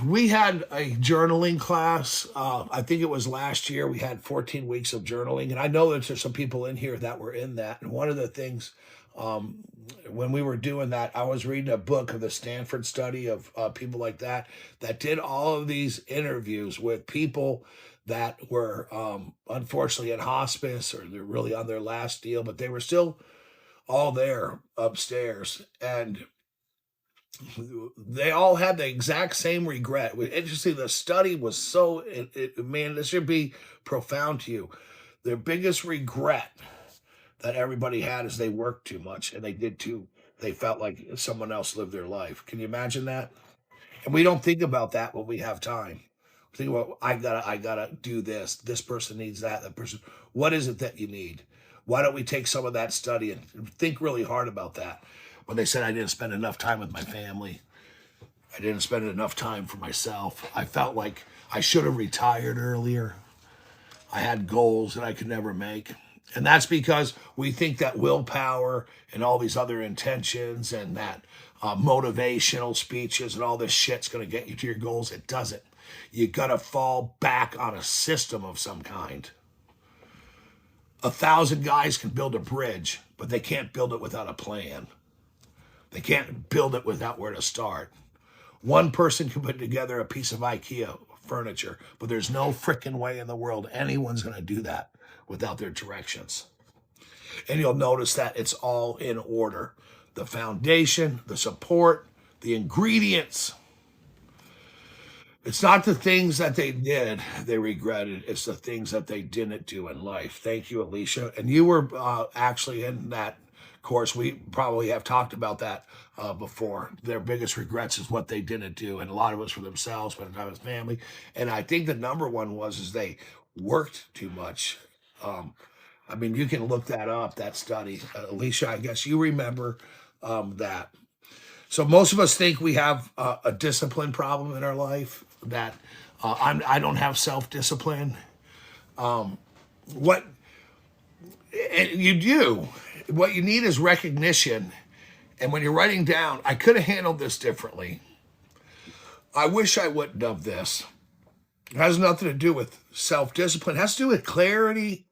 we had a journaling class, I think it was last year, we had 14 weeks of journaling. And I know that there's some people in here that were in that. And one of the things, when we were doing that, I was reading a book of the Stanford study of people like that did all of these interviews with people that were unfortunately in hospice, or they're really on their last deal, but they were still all there upstairs. And they all had the exact same regret. Interesting, the study was so, man, this should be profound to you. Their biggest regret that everybody had is they worked too much and they felt like someone else lived their life. Can you imagine that? And we don't think about that when we have time. Think about, I gotta do this. This person needs that. That person. What is it that you need? Why don't we take some of that study and think really hard about that? When they said I didn't spend enough time with my family, I didn't spend enough time for myself. I felt like I should have retired earlier. I had goals that I could never make. And that's because we think that willpower and all these other intentions and that motivational speeches and all this shit's going to get you to your goals. It doesn't. You got to fall back on a system of some kind. 1,000 guys can build a bridge, but they can't build it without a plan. They can't build it without where to start. One person can put together a piece of IKEA furniture, but there's no freaking way in the world anyone's going to do that without their directions. And you'll notice that it's all in order. The foundation, the support, the ingredients. It's not the things that they did they regretted. It's the things that they didn't do in life. Thank you, Alicia. And you were actually in that course. We probably have talked about that before. Their biggest regrets is what they didn't do, and a lot of it was for themselves, but not his family. And I think the number one was is they worked too much. Um, I mean, you can look that up. That study, Alicia. I guess you remember that. So most of us think we have a discipline problem in our life. That I don't have self discipline. What you do, what you need is recognition. And when you're writing down, I could have handled this differently. I wish I wouldn't have this. It has nothing to do with self discipline. It has to do with clarity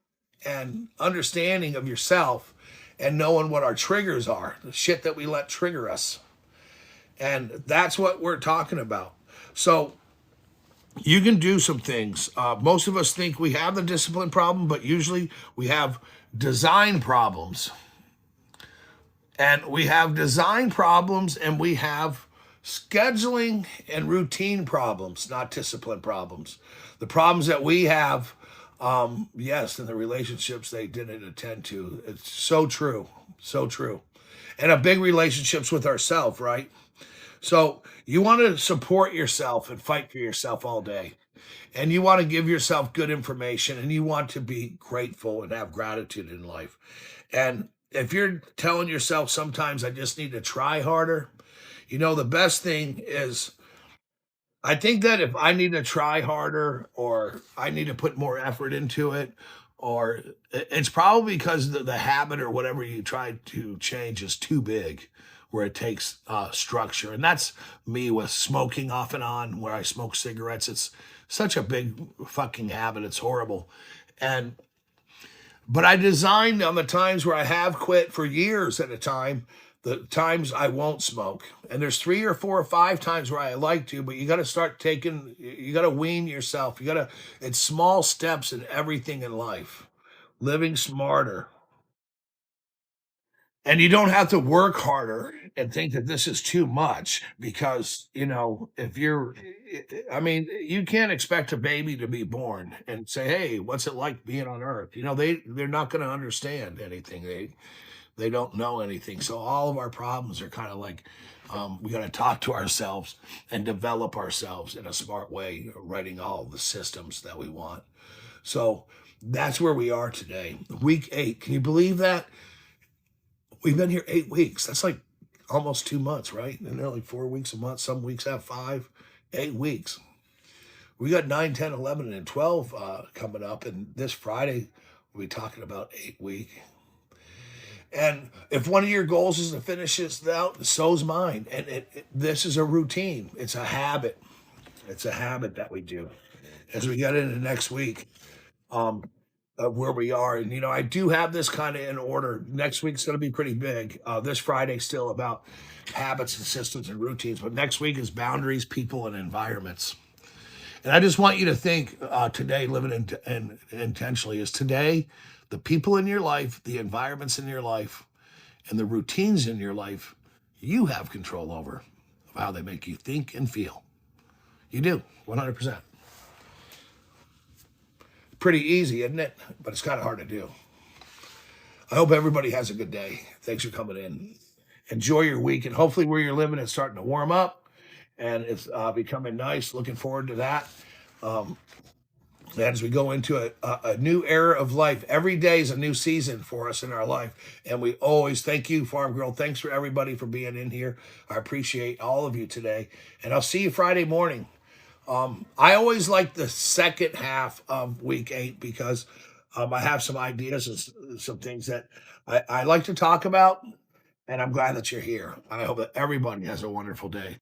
and understanding of yourself and knowing what our triggers are, the shit that we let trigger us. And that's what we're talking about. So you can do some things. Most of us think we have the discipline problem, but usually we have design problems. And we have design problems and we have scheduling and routine problems, not discipline problems. The problems that we have, yes, in the relationships they didn't attend to. It's so true. So true. And a big relationships with ourselves, right? So you want to support yourself and fight for yourself all day. And you want to give yourself good information and you want to be grateful and have gratitude in life. And if you're telling yourself sometimes I just need to try harder, the best thing is I think that if I need to try harder or I need to put more effort into it, or it's probably because the habit or whatever you try to change is too big where it takes structure. And that's me with smoking off and on, where I smoke cigarettes. It's such a big fucking habit. It's horrible. And but I designed on the times where I have quit for years at a time, the times I won't smoke. And there's 3 or 4 or 5 times where I like to, but you got to start you got to wean yourself. It's small steps in everything in life. Living smarter. And you don't have to work harder and think that this is too much because, if you're, I mean, you can't expect a baby to be born and say, hey, what's it like being on earth? They're not going to understand anything. They don't know anything. So all of our problems are kind of like, we got to talk to ourselves and develop ourselves in a smart way, writing all the systems that we want. So that's where we are today. Week 8. Can you believe that? We've been here 8 weeks. That's like almost 2 months, right? And they're like 4 weeks a month. Some weeks have 5, 8 weeks. We got 9, 10, 11, and 12 coming up. And this Friday, we'll be talking about 8 week. And if one of your goals is to finish this out, so's mine. And this is a routine. It's a habit. It's a habit that we do. As we get into next week, of where we are. And, I do have this kind of in order. Next week's going to be pretty big. This Friday's still about habits and systems and routines. But next week is boundaries, people, and environments. And I just want you to think today, living intentionally, is today the people in your life, the environments in your life, and the routines in your life, you have control over of how they make you think and feel. You do, 100%. Pretty easy, isn't it? But it's kind of hard to do. I hope everybody has a good day. Thanks for coming in. Enjoy your week, and hopefully where you're living it's starting to warm up and it's becoming nice. Looking forward to that. Um, as we go into a new era of life. Every day is a new season for us in our life. And we always thank you, Farm Girl. Thanks for everybody for being in here. I appreciate all of you today. And I'll see you Friday morning. I always like the second half of week 8 because I have some ideas and some things that I like to talk about. And I'm glad that you're here. And I hope that everybody has a wonderful day.